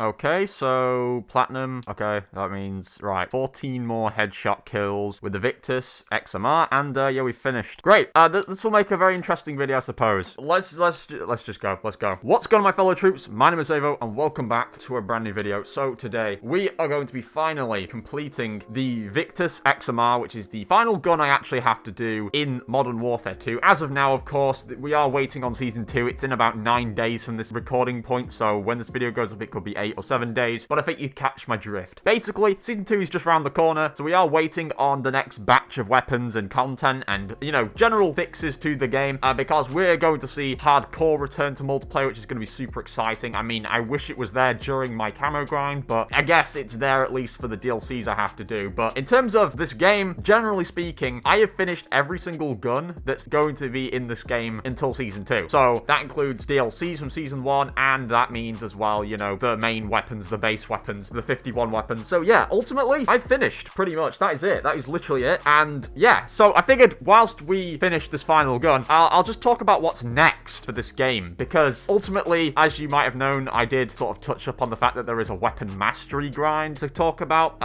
Okay, so platinum. Okay, that means, right, 14 more headshot kills with the Victus XMR, and yeah, we finished. Great. This will make a very interesting video, I suppose. Let's just go. Let's go. What's going on, my fellow troops? My name is Xavvo, and welcome back to a brand new video. So today we are going to be finally completing the Victus XMR, which is the final gun I actually have to do in Modern Warfare 2. As of now, of course, we are waiting on Season 2. It's in about 9 days from this recording point, so when this video goes up, it could be 8 or 7 days, but I think you catch my drift. Basically, Season 2 is just around the corner, so we are waiting on the next batch of weapons and content and, you know, general fixes to the game, because we're going to see hardcore return to multiplayer, which is going to be super exciting. I mean, I wish it was there during my camo grind, but I guess it's there at least for the DLCs I have to do. But in terms of this game, generally speaking, I have finished every single gun that's going to be in this game until Season 2. So that includes DLCs from Season 1, and that means as well, you know, the main weapons, the base weapons, the 51 weapons. So yeah, ultimately, I've finished pretty much. That is it. That is literally it. And yeah, so I figured whilst we finish this final gun, I'll just talk about what's next for this game, because ultimately, as you might have known, I did sort of touch up on the fact that there is a weapon mastery grind to talk about,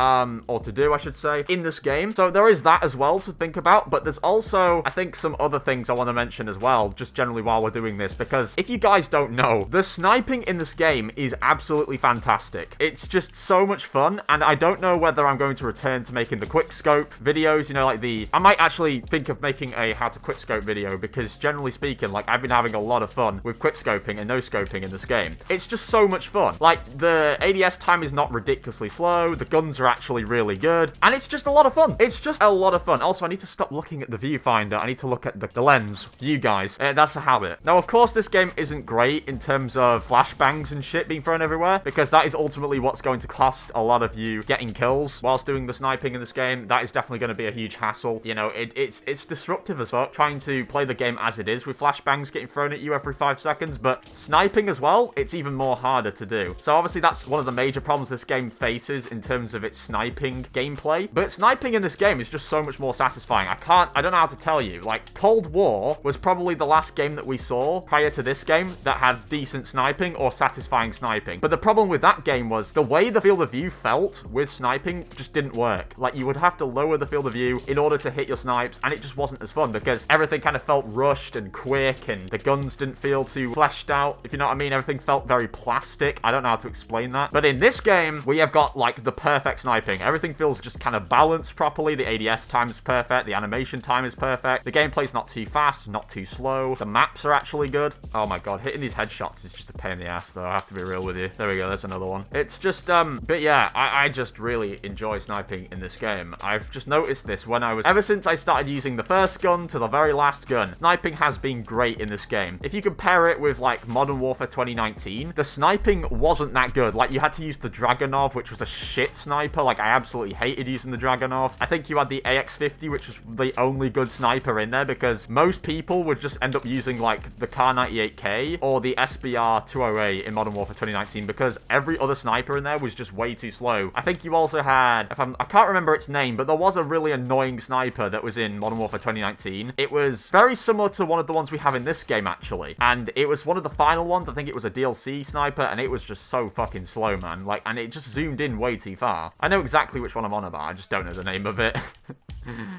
or to do, I should say, in this game. So there is that as well to think about, but there's also, I think, some other things I want to mention as well, just generally while we're doing this, because if you guys don't know, the sniping in this game is absolutely fantastic. It's just so much fun, and I don't know whether I'm going to return to making the quickscope videos, you know, like I might actually think of making a how to quickscope video, because generally speaking, like, I've been having a lot of fun with quickscoping and no-scoping in this game. It's just so much fun. Like, the ADS time is not ridiculously slow, the guns are actually really good, and it's just a lot of fun. It's just a lot of fun. Also, I need to stop looking at the viewfinder. I need to look at the lens. You guys, that's a habit. Now, of course, this game isn't great in terms of flashbangs and shit being thrown everywhere, because that is ultimately what's going to cost a lot of you getting kills whilst doing the sniping in this game. That is definitely going to be a huge hassle. You know, it's disruptive as fuck trying to play the game as it is with flashbangs getting thrown at you every 5 seconds, but sniping as well, it's even more harder to do. So obviously that's one of the major problems this game faces in terms of its sniping gameplay, but sniping in this game is just so much more satisfying. I don't know how to tell you. Like, Cold War was probably the last game that we saw prior to this game that had decent sniping or satisfying sniping. But the problem with that game was the way the field of view felt with sniping just didn't work. Like, you would have to lower the field of view in order to hit your snipes, and it just wasn't as fun because everything kind of felt rushed and quick, and the guns didn't feel too fleshed out, if you know what I mean. Everything felt very plastic. I don't know how to explain that. But in this game, we have got, like, the perfect sniping. Everything feels just kind of balanced properly. The ADS time is perfect. The animation time is perfect. The gameplay's not too fast, not too slow. The maps are actually good. Oh my god, hitting these headshots is just a pain in the ass, though. I have to be real with you. There we go, there's another one. It's just, but yeah, I just really enjoy sniping in this game. I've just noticed this ever since I started using the first gun to the very last gun, sniping has been great in this game. If you compare it with, like, Modern Warfare 2019, the sniping wasn't that good. Like, you had to use the Dragunov, which was a shit sniper. Like, I absolutely hated using the Dragunov. I think you had the AX-50, which was the only good sniper in there, because most people would just end up using, like, the Kar98K or the SBR-208 in Modern Warfare 2019, because every other sniper in there was just way too slow. I think you also had, I can't remember its name, but there was a really annoying sniper that was in Modern Warfare 2019. It was very similar to one of the ones we have in this game, actually, and it was one of the final ones. I think it was a DLC sniper, and it was just so fucking slow, man. Like, and it just zoomed in way too far. I know exactly which one I'm on about, I just don't know the name of it.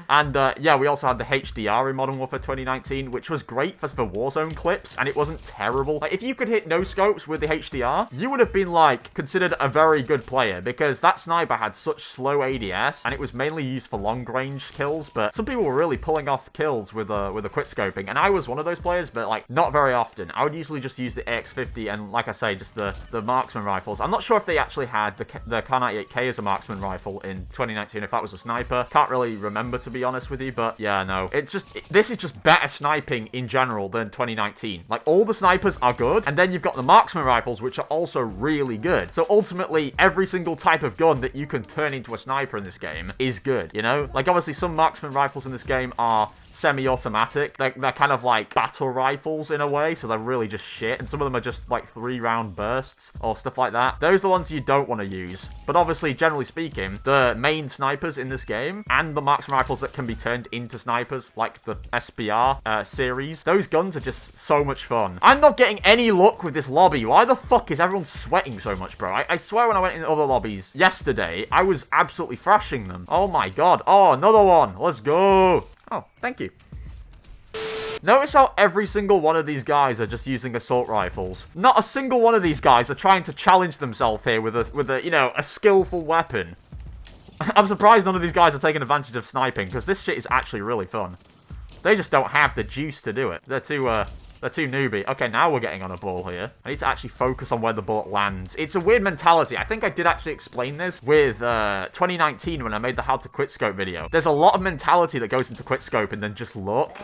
And yeah, we also had the HDR in Modern Warfare 2019, which was great for Warzone clips, and it wasn't terrible. Like, if you could hit no scopes with the HDR, you would have been, like, considered a very good player, because that sniper had such slow ADS, and it was mainly used for long-range kills, but some people were really pulling off kills with a quickscoping, and I was one of those players, but, like, not very often. I would usually just use the AX-50 and, like I say, just the marksman rifles. I'm not sure if they actually had the Kar98K as a marksman rifle in 2019, if that was a sniper. Can't really remember, to be honest with you, but yeah, no. This is just better sniping in general than 2019. Like, all the snipers are good, and then you've got the marksman rifles, which are also really good. So ultimately, every single type of gun that you can turn into a sniper in this game is good, you know? Like, obviously, some marksman rifles in this game are semi-automatic. They're kind of like battle rifles in a way, so they're really just shit. And some of them are just like 3-round bursts or stuff like that. Those are the ones you don't want to use. But obviously, generally speaking, the main snipers in this game and the marksman rifles that can be turned into snipers, like the SBR series, those guns are just so much fun. I'm not getting any luck with this lobby. Why the fuck is everyone sweating so much, bro? I swear when I went in other lobbies yesterday, I was absolutely thrashing them. Oh my god. Oh, another one. Let's go. Oh, thank you. Notice how every single one of these guys are just using assault rifles. Not a single one of these guys are trying to challenge themselves here with a you know, a skillful weapon. I'm surprised none of these guys are taking advantage of sniping, because this shit is actually really fun. They just don't have the juice to do it. They're too newbie. Okay, now we're getting on a ball here. I need to actually focus on where the bullet lands. It's a weird mentality. I think I did actually explain this with 2019 when I made the How to Quit Scope video. There's a lot of mentality that goes into quick scoping than just luck.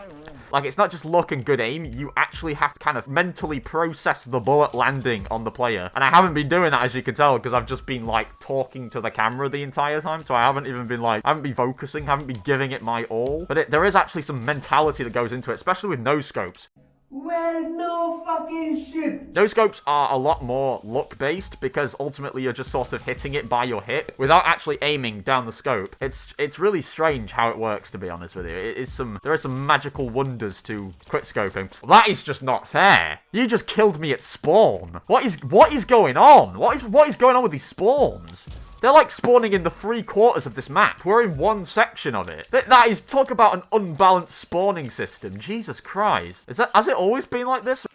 Like, it's not just luck and good aim. You actually have to kind of mentally process the bullet landing on the player. And I haven't been doing that, as you can tell, because I've just been, like, talking to the camera the entire time. So I haven't even been, like, I haven't been focusing, haven't been giving it my all. But there is actually some mentality that goes into it, especially with no scopes. Well, no fucking shit. No scopes are a lot more luck-based because ultimately you're just sort of hitting it by your hip without actually aiming down the scope. It's really strange how it works, to be honest with you. There are some magical wonders to quick scoping. That is just not fair. You just killed me at spawn. What is going on? What is going on with these spawns? They're like spawning in the 3/4 of this map. We're in one section of it. That is, talk about an unbalanced spawning system. Jesus Christ. Has it always been like this?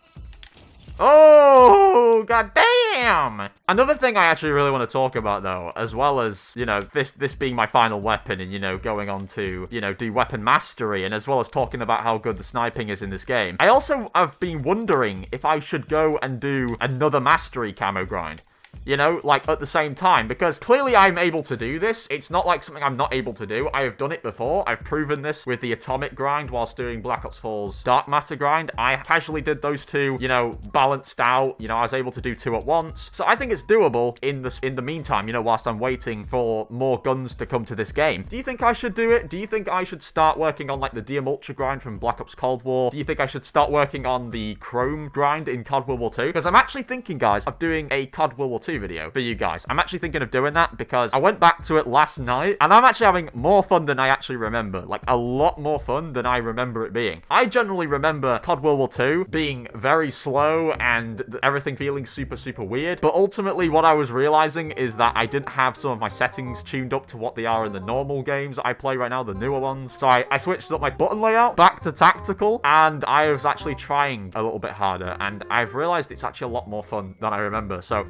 Oh, goddamn! Another thing I actually really want to talk about, though, as well as, you know, this being my final weapon and, you know, going on to, you know, do weapon mastery, and as well as talking about how good the sniping is in this game, I also have been wondering if I should go and do another mastery camo grind. You know, like, at the same time, because clearly I'm able to do this. It's not like something I'm not able to do. I have done it before. I've proven this with the atomic grind whilst doing Black Ops 4's dark matter grind. I casually did those two, you know, balanced out. You know, I was able to do 2 at once. So I think it's doable in the meantime, you know, whilst I'm waiting for more guns to come to this game. Do you think I should do it? Do you think I should start working on, like, the DM Ultra grind from Black Ops Cold War? Do you think I should start working on the Chrome grind in COD World War 2? Because I'm actually thinking, guys, of doing a COD World War 2 video for you guys. I'm actually thinking of doing that because I went back to it last night and I'm actually having more fun than I actually remember. Like, a lot more fun than I remember it being. I generally remember COD World War 2 being very slow and everything feeling super, super weird. But ultimately, what I was realizing is that I didn't have some of my settings tuned up to what they are in the normal games I play right now, the newer ones. So I switched up my button layout back to tactical, and I was actually trying a little bit harder, and I've realized it's actually a lot more fun than I remember. So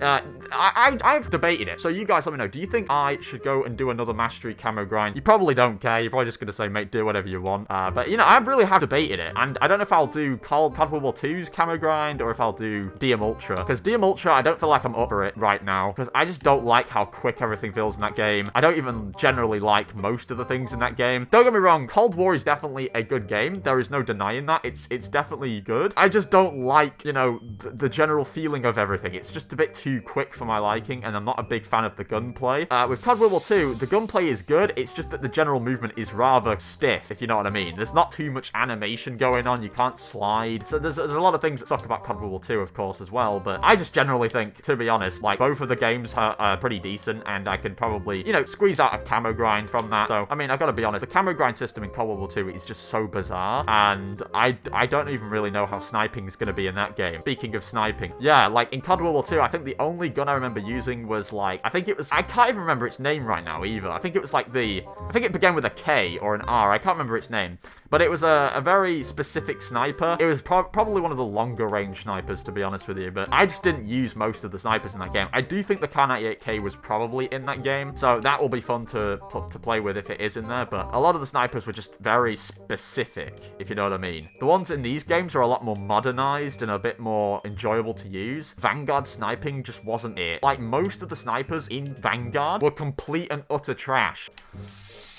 I've debated it. So you guys let me know. Do you think I should go and do another mastery camo grind? You probably don't care. You're probably just going to say, mate, do whatever you want. But, you know, I really have debated it. And I don't know if I'll do COD World War 2's camo grind or if I'll do DM Ultra. Because DM Ultra, I don't feel like I'm up for it right now. Because I just don't like how quick everything feels in that game. I don't even generally like most of the things in that game. Don't get me wrong. Cold War is definitely a good game. There is no denying that. It's definitely good. I just don't like, you know, the general feeling of everything. It's just a bit too quick for my liking, and I'm not a big fan of the gunplay. With COD World War 2, the gunplay is good. It's just that the general movement is rather stiff, if you know what I mean. There's not too much animation going on. You can't slide. So there's a lot of things that suck about COD World War 2, of course, as well. But I just generally think, to be honest, like, both of the games are pretty decent, and I can probably, you know, squeeze out a camo grind from that. So, I mean, I've got to be honest, the camo grind system in COD World War 2 is just so bizarre, and I don't even really know how sniping is going to be in that game. Speaking of sniping, yeah, like, in COD World War 2, I think the only gun I remember using was, like, I can't even remember its name right now, either. I think it was, like, I think it began with a K or an R. I can't remember its name. But it was a very specific sniper. It was probably one of the longer range snipers, to be honest with you. But I just didn't use most of the snipers in that game. I do think the Kar98K was probably in that game. So that will be fun to play with if it is in there. But a lot of the snipers were just very specific, if you know what I mean. The ones in these games are a lot more modernized and a bit more enjoyable to use. Vanguard sniping just wasn't it. Like, most of the snipers in Vanguard were complete and utter trash.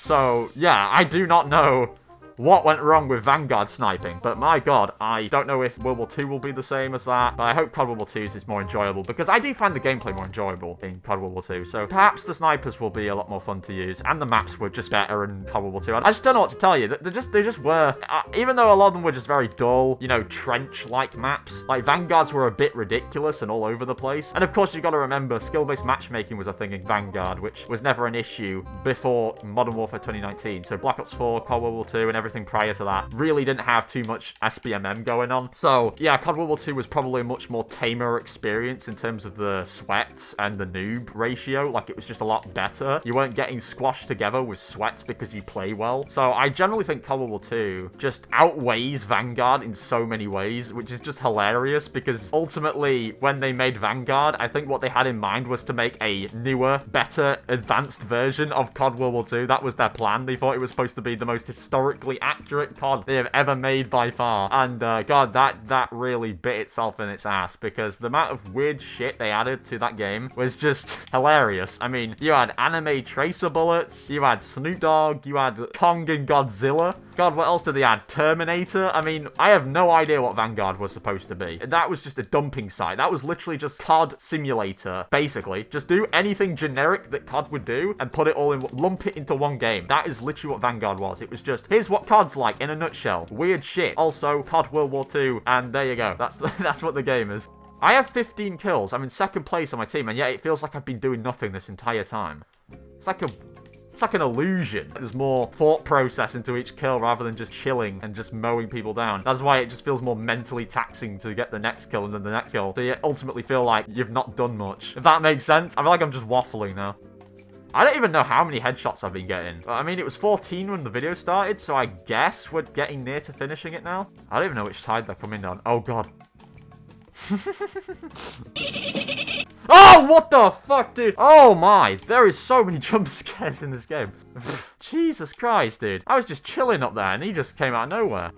So, yeah, I do not know what went wrong with Vanguard sniping, but my god, I don't know if World War II will be the same as that, but I hope COD World War II's is more enjoyable, because I do find the gameplay more enjoyable in COD World War II, so perhaps the snipers will be a lot more fun to use, and the maps were just better in COD World War II. I just don't know what to tell you. They just were, even though a lot of them were just very dull, you know, trench-like maps, like Vanguards were a bit ridiculous and all over the place. And of course, you've got to remember, skill-based matchmaking was a thing in Vanguard, which was never an issue before Modern Warfare 2019. So Black Ops 4, COD World War II, and everything prior to that really didn't have too much SBMM going on. So yeah, COD World War II was probably a much more tamer experience in terms of the sweats and the noob ratio. Like, it was just a lot better. You weren't getting squashed together with sweats because you play well. So I generally think COD World War II just outweighs Vanguard in so many ways, which is just hilarious, because ultimately when they made Vanguard, I think what they had in mind was to make a newer, better, advanced version of COD World War II. That was their plan. They thought it was supposed to be the most historically accurate COD they have ever made by far. And god, that really bit itself in its ass, because the amount of weird shit they added to that game was just hilarious. I mean, you had anime tracer bullets, you had Snoop Dogg, you had Kong and Godzilla. God, what else did they add? Terminator? I mean, I have no idea what Vanguard was supposed to be. That was just a dumping site. That was literally just COD simulator, basically. Just do anything generic that COD would do and put it all in, lump it into one game. That is literally what Vanguard was. It was just, here's what COD's like in a nutshell. Weird shit. Also, COD World War II, and there you go. That's what the game is. I have 15 kills. I'm in second place on my team, and yet it feels like I've been doing nothing this entire time. It's like an illusion. There's more thought process into each kill rather than just chilling and just mowing people down. That's why it just feels more mentally taxing to get the next kill and then the next kill. So you ultimately feel like you've not done much. If that makes sense. I feel like I'm just waffling now. I don't even know how many headshots I've been getting. I mean, it was 14 when the video started, so I guess we're getting near to finishing it now. I don't even know which side they're coming down. Oh, God. Oh, what the fuck, dude? Oh, my. There is so many jump scares in this game. Jesus Christ, dude. I was just chilling up there, and he just came out of nowhere.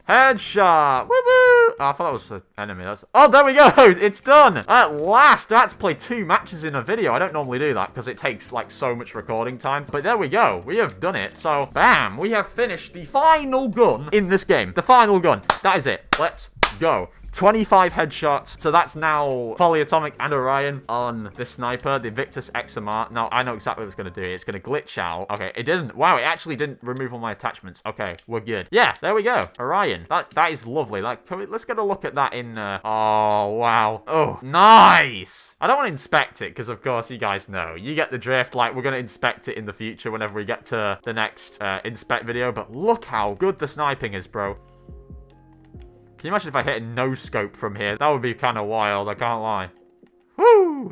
Headshot! Woo-woo! Oh, I thought that was an enemy. Oh, there we go! It's done! At last! I had to play 2 matches in a video. I don't normally do that because it takes, like, so much recording time. But there we go. We have done it. So, bam! We have finished the final gun in this game. The final gun. That is it. Let's go. 25 headshots. So that's now Polyatomic and Orion on this sniper, the Invictus XMR. Now, I know exactly what it's going to do. It's going to glitch out. Okay, it didn't. Wow, it actually didn't remove all my attachments. Okay, we're good. Yeah, there we go. Orion. That is lovely. Like, let's get a look at that in... Oh, wow. Oh, nice. I don't want to inspect it because, of course, you guys know. You get the drift. Like, we're going to inspect it in the future whenever we get to the next inspect video. But look how good the sniping is, bro. Can you imagine if I hit a no-scope from here? That would be kind of wild, I can't lie. Woo!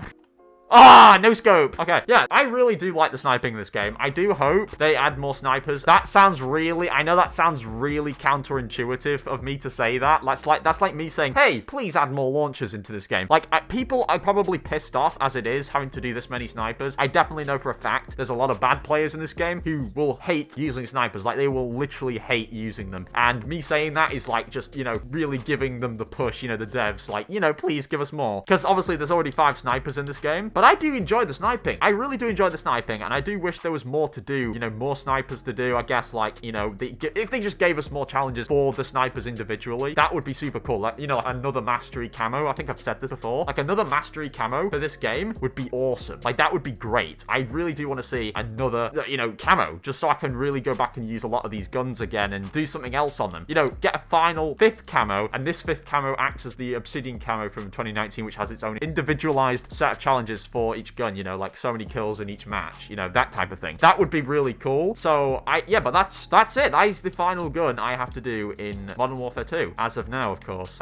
Ah, no scope. Okay, yeah, I really do like the sniping in this game. I do hope they add more snipers. That sounds really, I know that sounds really counterintuitive of me to say that. That's like me saying, hey, please add more launchers into this game. Like, people are probably pissed off as it is having to do this many snipers. I definitely know for a fact there's a lot of bad players in this game who will hate using snipers. Like, they will literally hate using them. And me saying that is like just, you know, really giving them the push, you know, the devs. Like, you know, please give us more. Because obviously there's already 5 snipers in this game. But I do enjoy the sniping. I really do enjoy the sniping, and I do wish there was more to do. You know, more snipers to do. I guess, like, you know, if they just gave us more challenges for the snipers individually, that would be super cool. Like, you know, another mastery camo. I think I've said this before. Like, another mastery camo for this game would be awesome. Like, that would be great. I really do want to see another, you know, camo, just so I can really go back and use a lot of these guns again and do something else on them. You know, get a final 5th camo, and this 5th camo acts as the Obsidian camo from 2019, which has its own individualized set of challenges for each gun, you know, like so many kills in each match, you know, that type of thing. That would be really cool. So, yeah, but that's it. That is the final gun I have to do in Modern Warfare 2. As of now, of course.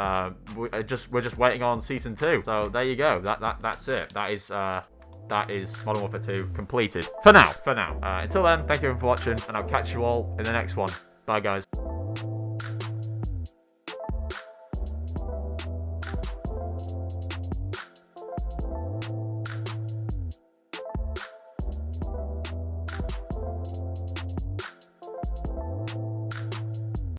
We're just waiting on Season 2. So, there you go. That's it. That is Modern Warfare 2 completed. For now. Until then, thank you for watching, and I'll catch you all in the next one. Bye, guys.